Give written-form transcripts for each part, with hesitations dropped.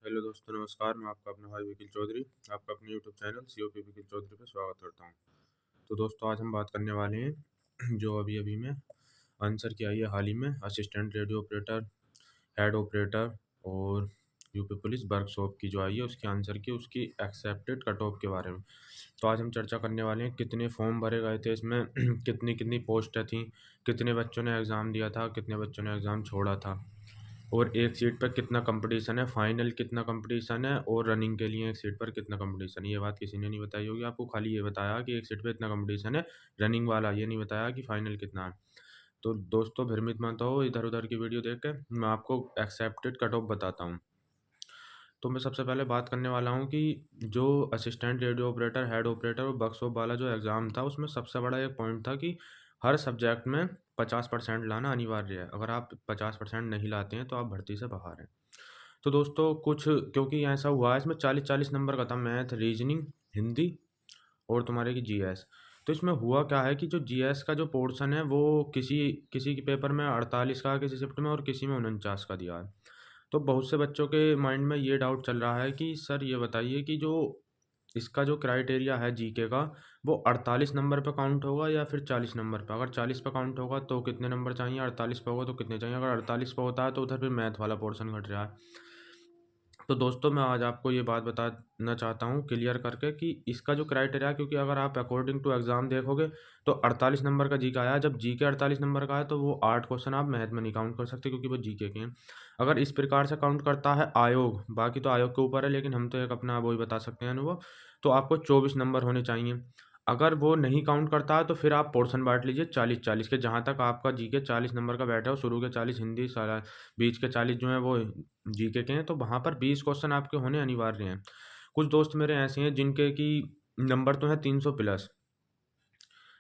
Hello दोस्तों, नमस्कार। मैं आपका अपना भाई वकील चौधरी, आपका अपने यूट्यूब चैनल सीओपी वकील चौधरी पे स्वागत करता हूँ। तो दोस्तों, आज हम बात करने वाले हैं जो अभी अभी में आंसर की आई है हाल ही में, assistant radio operator, head operator और यूपी पुलिस वर्कशॉप की जो आई है उसकी आंसर की, उसकी एक्सेप्टेड कट ऑफ के बारे में। तो आज हम चर्चा करने वाले हैं कितने फॉर्म भरे गए थे इसमें, कितनी कितनी पोस्टें थी, कितने बच्चों ने एग्ज़ाम दिया था, कितने बच्चों ने एग्ज़ाम छोड़ा था, और एक सीट पर कितना कंपटीशन है, फाइनल कितना कंपटीशन है, और रनिंग के लिए एक सीट पर कितना कंपटीशन है। ये बात किसी ने नहीं बताई होगी आपको, खाली ये बताया कि एक सीट पे इतना कंपटीशन है रनिंग वाला, ये नहीं बताया कि फाइनल कितना है। तो दोस्तों, भ्रमित मत हो इधर उधर की वीडियो देख के, मैं आपको एक्सेप्टेड कट ऑफ बताता हूँ। तो मैं सबसे पहले बात करने वाला हूँ कि जो assistant radio operator, head operator और वर्कशॉप वाला जो एग्ज़ाम था, उसमें सबसे बड़ा एक पॉइंट था कि हर सब्जेक्ट में 50% लाना अनिवार्य है। अगर आप 50% नहीं लाते हैं तो आप भर्ती से बाहर हैं। तो दोस्तों, कुछ क्योंकि ऐसा हुआ है, इसमें 40-40 नंबर का था, मैथ, रीजनिंग, हिंदी और तुम्हारे की जीएस। तो इसमें हुआ क्या है कि जो जीएस का जो पोर्शन है वो किसी किसी के पेपर में 48 का, किसी शिफ्ट में, और किसी में 49 का दिया है। तो बहुत से बच्चों के माइंड में ये डाउट चल रहा है कि सर ये बताइए कि जो इसका जो क्राइटेरिया है जीके का, वो 48 नंबर पे काउंट होगा या फिर 40 नंबर पे। अगर 40 पे काउंट होगा तो कितने नंबर चाहिए, 48 पे होगा तो कितने चाहिए। अगर 48 पे होता है तो उधर फिर मैथ वाला पोर्शन घट रहा है। तो दोस्तों, मैं आज आपको ये बात बताना चाहता हूँ क्लियर करके कि इसका जो क्राइटेरिया, क्योंकि अगर आप अकॉर्डिंग टू एग्ज़ाम देखोगे तो 48 नंबर का जी का आया। जब जी के 48 नंबर का है तो वो 8 क्वेश्चन आप मैथ में नहीं काउंट कर सकते, क्योंकि वो जी के हैं। अगर इस प्रकार से काउंट करता है आयोग, बाकी तो आयोग के ऊपर है, लेकिन हम तो एक अपना वही बता सकते हैं अनुभव, तो आपको 24 नंबर होने चाहिए। अगर वो नहीं काउंट करता है तो फिर आप पोर्शन बांट लीजिए 40-40 के, जहाँ तक आपका जी के 40 नंबर का बैठा हो। शुरू के 40 हिंदी, सारा बीच के 40 जो हैं वो जीके के हैं, तो वहाँ पर 20 क्वेश्चन आपके होने अनिवार्य हैं। कुछ दोस्त मेरे ऐसे हैं जिनके कि नंबर तो हैं 300 प्लस,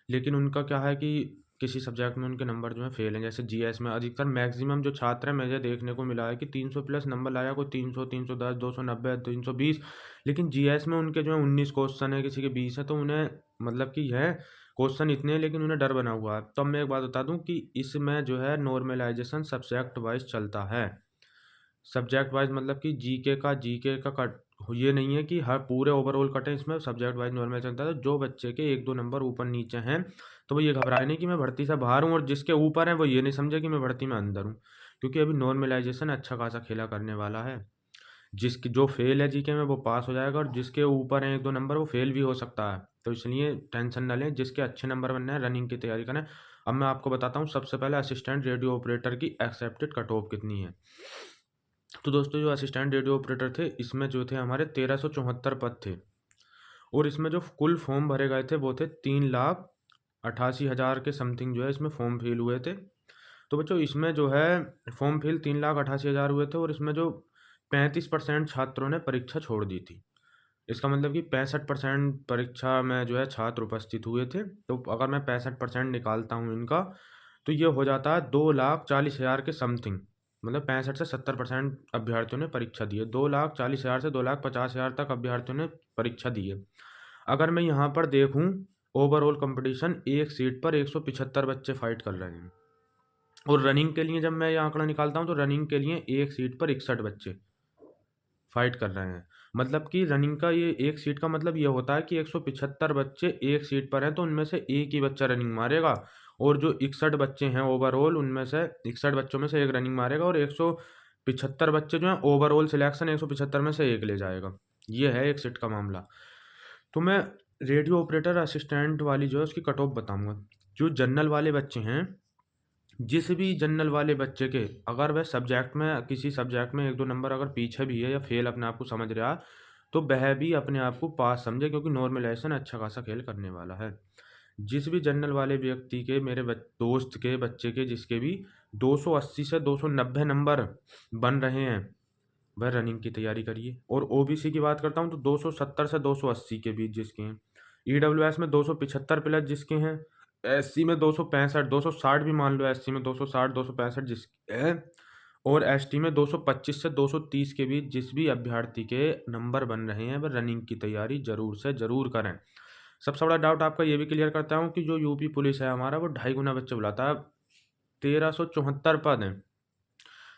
लेकिन उनका क्या है कि किसी सब्जेक्ट में उनके नंबर जो हैं फेल हैं। जैसे जीएस में अधिकतर मैक्सिमम जो छात्र हैं, मुझे देखने को मिला है कि 300 प्लस नंबर लाया, कोई 300, 310, 290, 320, लेकिन जीएस में उनके जो है 19 क्वेश्चन है, किसी के 20 है, तो उन्हें मतलब कि है क्वेश्चन इतने हैं, लेकिन उन्हें डर बना हुआ है। तो अब मैं एक बात बता दूं कि इसमें जो है नॉर्मलाइजेशन सब्जेक्ट वाइज चलता है। सब्जेक्ट वाइज मतलब कि जीके का कट ये नहीं है कि हर पूरे ओवरऑल कटें, इसमें सब्जेक्ट वाइज नॉर्मल चलता है। तो जो बच्चे के 1-2 नंबर ऊपर नीचे हैं तो वो ये घबराए नहीं कि मैं भर्ती से बाहर हूँ, और जिसके ऊपर हैं वो ये नहीं समझे कि मैं भर्ती में अंदर हूँ, क्योंकि अभी नॉर्मलाइजेशन अच्छा खासा खेला करने वाला है। जिसकी जो फेल है जीके में वो पास हो जाएगा, और जिसके ऊपर हैं 1-2 नंबर वो फेल भी हो सकता है। तो इसलिए टेंशन ना लें, जिसके अच्छे नंबर बनने हैं रनिंग की तैयारी करें। अब मैं आपको बताता हूँ सबसे पहले असिस्टेंट रेडियो ऑपरेटर की एक्सेप्टेड कट ऑफ कितनी है। तो दोस्तों, जो असिस्टेंट रेडियो ऑपरेटर थे, इसमें जो थे हमारे 1374 पद थे, और इसमें जो कुल फॉर्म भरे गए थे वो थे 3,88,000 के समथिंग जो है इसमें फॉर्म फिल हुए थे। तो बच्चों, इसमें जो है फॉर्म फिल 3,88,000 हुए थे, और इसमें जो 35% छात्रों ने परीक्षा छोड़ दी थी। इसका मतलब कि 65% परीक्षा में जो है छात्र उपस्थित हुए थे। तो अगर मैं 65% निकालता हूँ इनका, तो ये हो जाता है 2,40,000 के समथिंग। मतलब 65 से 70% अभ्यर्थियों ने परीक्षा दी है। 2,40,000 से 2,50,000 तक अभ्यर्थियों ने परीक्षा दी है। अगर मैं यहाँ पर देखूँ, ओवरऑल कंपटीशन एक सीट पर 175 बच्चे फाइट कर रहे हैं, और रनिंग के लिए जब मैं ये आंकड़ा निकालता हूँ तो रनिंग के लिए एक सीट पर 61 बच्चे फाइट कर रहे हैं। मतलब कि रनिंग का ये एक सीट का मतलब ये होता है कि 175 बच्चे एक सीट पर हैं, तो उनमें से एक ही बच्चा रनिंग मारेगा, और जो 61 बच्चे हैं ओवरऑल, उनमें से 61 बच्चों में से एक रनिंग मारेगा, और 175 बच्चे जो हैं ओवरऑल सिलेक्शन 175 में से एक ले जाएगा। ये है एक सीट का मामला। तो मैं रेडियो ऑपरेटर असिस्टेंट वाली जो है उसकी कट ऑफ बताऊंगा। जो जनरल वाले बच्चे हैं, जिस भी जनरल वाले बच्चे के अगर वह सब्जेक्ट में, किसी सब्जेक्ट में 1-2 नंबर अगर पीछे भी है या फेल अपने आप को समझ रहा, तो वह भी अपने आप को पास समझे, क्योंकि नॉर्मलाइजेशन अच्छा खासा खेल करने वाला है। जिस भी जनरल वाले व्यक्ति के, मेरे दोस्त के बच्चे के, जिसके भी 280 से 290 नंबर बन रहे हैं, वह रनिंग की तैयारी करिए। और ओबीसी की बात करता हूँ तो 270 से 280 के बीच जिसके हैं, ईडब्ल्यूएस में 275 प्लस जिसके हैं, एससी में 265, 260 भी मान लो, एससी में 260, 265 जिसके हैं, और एसटी में 225 से 230 के बीच जिस भी अभ्यर्थी के नंबर बन रहे हैं, वह रनिंग की तैयारी जरूर से जरूर करें। सबसे बड़ा डाउट आपका ये भी क्लियर करता हूँ कि जो यूपी पुलिस है हमारा, वो 2.5 गुना बच्चे बुलाता है। 1374 पद हैं,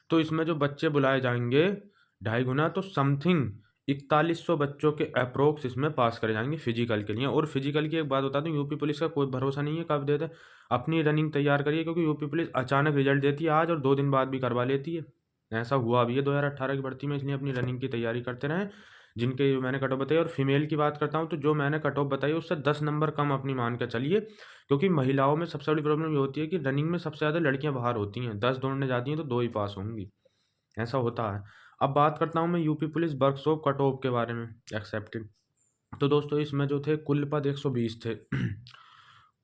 तो इसमें जो बच्चे बुलाए जाएंगे 2.5 गुना तो समथिंग 4100 बच्चों के अप्रोक्स इसमें पास करे जाएंगे फिजिकल के लिए। और फिजिकल की एक बात बता दूं, यूपी पुलिस का कोई भरोसा नहीं है कब दे दे। अपनी रनिंग तैयार करिए, क्योंकि यूपी पुलिस अचानक रिजल्ट देती है आज और 2 दिन बाद भी करवा लेती है। ऐसा हुआ भी है 2018 की भर्ती में, इसलिए अपनी रनिंग की तैयारी करते रहें। जिनके मैंने कट ऑफ बताई, और फीमेल की बात करता हूँ तो जो मैंने कट ऑफ बताई उससे 10 नंबर कम अपनी मान के चलिए, क्योंकि महिलाओं में सबसे बड़ी प्रॉब्लम ये होती है कि रनिंग में सबसे ज़्यादा लड़कियां बाहर होती हैं। 10 दौड़ने जाती हैं तो 2 ही पास होंगी, ऐसा होता है। अब बात करता हूँ मैं UP police workshop cut off के बारे में, एक्सेप्टेड। तो दोस्तों इसमें जो थे कुल पद 120 थे।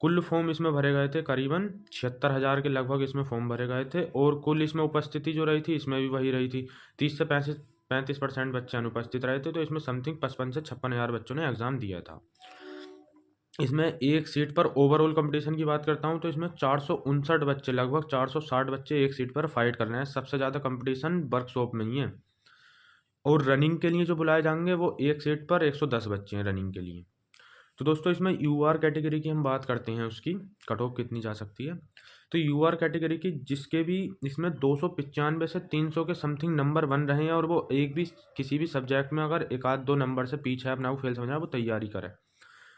कुल फॉर्म इसमें भरे गए थे करीबन 76,000 के लगभग इसमें फॉर्म भरे गए थे। और कुल इसमें उपस्थिति जो रही थी इसमें भी वही रही थी, 30 से 35% बच्चे अनुपस्थित रहे थे। तो इसमें समथिंग 55 से 56,000 बच्चों ने एग्जाम दिया था। इसमें एक सीट पर ओवरऑल कंपटीशन की बात करता हूँ तो इसमें 459 बच्चे, लगभग 460 बच्चे एक सीट पर फाइट कर रहे हैं। सबसे ज़्यादा कंपटीशन वर्कशॉप में ही है। और रनिंग के लिए जो बुलाए जाएंगे वो एक सीट पर 110 बच्चे हैं रनिंग के लिए। तो दोस्तों इसमें यूआर कैटेगरी की हम बात करते हैं, उसकी कट ऑफ कितनी जा सकती है। तो यूआर कैटेगरी की जिसके भी इसमें 295 से 300 के समथिंग नंबर बन रहे हैं, और वो एक भी किसी भी सब्जेक्ट में अगर एक आध 2 नंबर से पीछे है, अपना वो फेल समझा, वो तैयारी करे।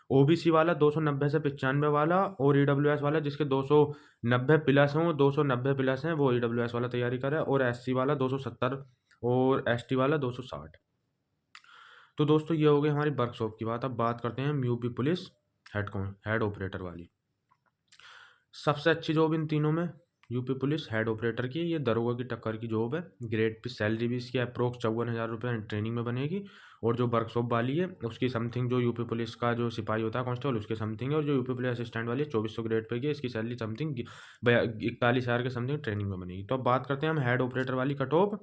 ओबीसी वाला 290 से 95 वाला, और ईडब्ल्यूएस वाला जिसके 290 प्लस हैं, वो 290 प्लस हैं, वो ईडब्ल्यूएस वाला तैयारी करे। और एससी वाला 270 और एसटी वाला 260। तो दोस्तों ये हो गई हमारी वर्कशॉप की बात। अब बात करते हैं यूपी पुलिस हेड ऑपरेटर वाली। सबसे अच्छी जॉब इन तीनों में यूपी पुलिस हेड ऑपरेटर की, ये दरोगा की टक्कर की जॉब है। ग्रेड पे सैलरी भी इसकी अप्रोक्स 54,000 रुपये ट्रेनिंग में बनेगी। और जो वर्कशॉप वाली है उसकी समथिंग, जो यूपी पुलिस का जो सिपाही होता है कांस्टेबल, उसके समथिंग है। और जो यूपी पुलिस असिस्टेंट वाली है 2400 ग्रेड पे की, इसकी सैलरी समथिंग 41,000 के समथिंग ट्रेनिंग में बनेगी। तो अब बात करते हैं हम हेड ऑपरेटर वाली कट ऑफ।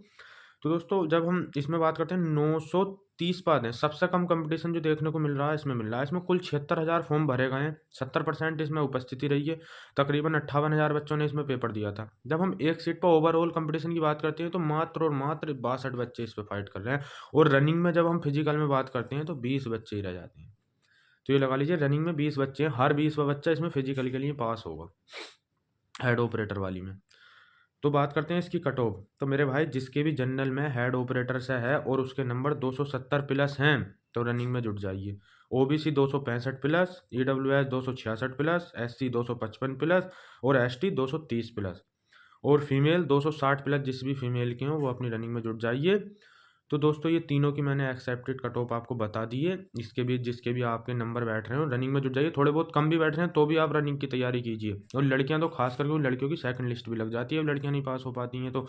तो दोस्तों जब हम इसमें बात करते हैं 930 पद हैं, सबसे कम कंपटीशन जो देखने को मिल रहा है इसमें मिल रहा है। इसमें कुल 76,000 फॉर्म भरे गए हैं, 70% इसमें उपस्थिति रही है। तकरीबन 58,000 बच्चों ने इसमें पेपर दिया था। जब हम एक सीट पर ओवरऑल कंपटीशन की बात करते हैं तो मात्र और मात्र 62 बच्चे इस पर फाइट कर रहे हैं। और रनिंग में जब हम फिजिकल में बात करते हैं तो 20 बच्चे ही रह जाते हैं। तो ये लगा लीजिए रनिंग में 20 बच्चे हैं, हर 20वां बच्चा इसमें फिजिकल के लिए पास होगा हेड ऑपरेटर वाली में। तो बात करते हैं इसकी कट ऑफ। तो मेरे भाई जिसके भी जनरल में हेड ऑपरेटर से है और उसके नंबर 270 प्लस हैं तो रनिंग में जुट जाइए। OBC 265 plus, EWS 266 plus, SC 255 plus, और एसटी 230 प्लस, और फीमेल 260 प्लस। जिस भी फीमेल की हो वो अपनी रनिंग में जुट जाइए। तो दोस्तों ये तीनों की मैंने एक्सेप्टेड कट ऑफ आपको बता दी है। इसके भी जिसके भी आपके नंबर बैठ रहे हो रनिंग में जुट जाइए। थोड़े बहुत कम भी बैठ रहे हैं तो भी आप रनिंग की तैयारी कीजिए। और लड़कियां तो खास करके लड़कियों की सेकंड लिस्ट भी लग जाती है, लड़कियां नहीं पास हो पाती हैं तो।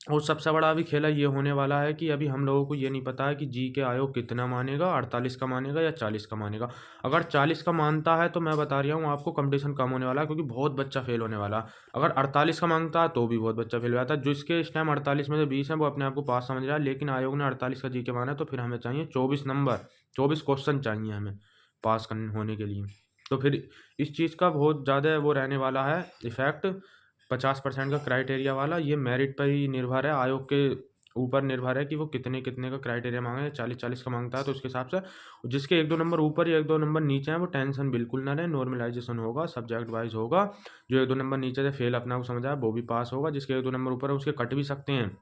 और सबसे बड़ा अभी खेला ये होने वाला है कि अभी हम लोगों को ये नहीं पता है कि जी के आयोग कितना मानेगा, 48 का मानेगा या 40 का मानेगा। अगर 40 का मानता है तो मैं बता रहा हूँ आपको कंपटीशन कम होने वाला है, क्योंकि बहुत बच्चा फेल होने वाला। अगर 48 का मांगता है तो भी बहुत बच्चा फेल हो जाता है। जिसके इस टाइम 48 में से 20 है वो अपने आप को पास समझ रहा है, लेकिन आयोग ने 48 का जी के माना है, तो फिर हमें चाहिए 24 नंबर, 24 क्वेश्चन चाहिए हमें पास करने होने के लिए। तो फिर इस चीज़ का बहुत ज़्यादा वो रहने वाला है इफेक्ट। 50% का क्राइटेरिया वाला, ये मेरिट पर ही निर्भर है, आयोग के ऊपर निर्भर है कि वो कितने कितने का क्राइटेरिया मांगे। 40-40 का मांगता है तो उसके हिसाब से जिसके 1-2 नंबर ऊपर या 1-2 नंबर नीचे हैं वो टेंशन बिल्कुल ना रहे, नॉर्मलाइजेशन होगा, सब्जेक्ट वाइज होगा। जो 1-2 नंबर नीचे से फेल अपना को समझा है वो भी पास होगा, जिसके 1-2 नंबर ऊपर है उसके कट भी सकते हैं।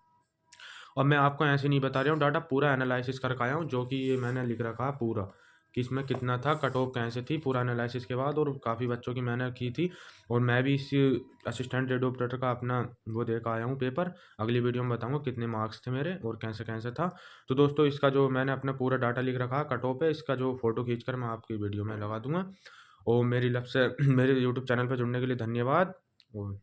और मैं आपको ऐसे नहीं बता रहा हूँ, डाटा पूरा एनालिसिस करके आया हूँ, जो कि ये मैंने लिख रखा है पूरा कि इसमें कितना था, कट ऑफ कैसे थी, पूरा एनालिसिस के बाद। और काफ़ी बच्चों की मैंने की थी। और मैं भी इस असिस्टेंट रेडियो ऑपरेटर का अपना वो देख आया हूँ पेपर। अगली वीडियो में बताऊँगा कितने मार्क्स थे मेरे और कैसे कैसे था। तो दोस्तों इसका जो मैंने अपना पूरा डाटा लिख रखा है कट ऑफ है, इसका जो फोटो खींच कर मैं आपकी वीडियो में लगा दूंगा। और मेरी तरफ से मेरे यूट्यूब चैनल पर जुड़ने के लिए धन्यवाद। और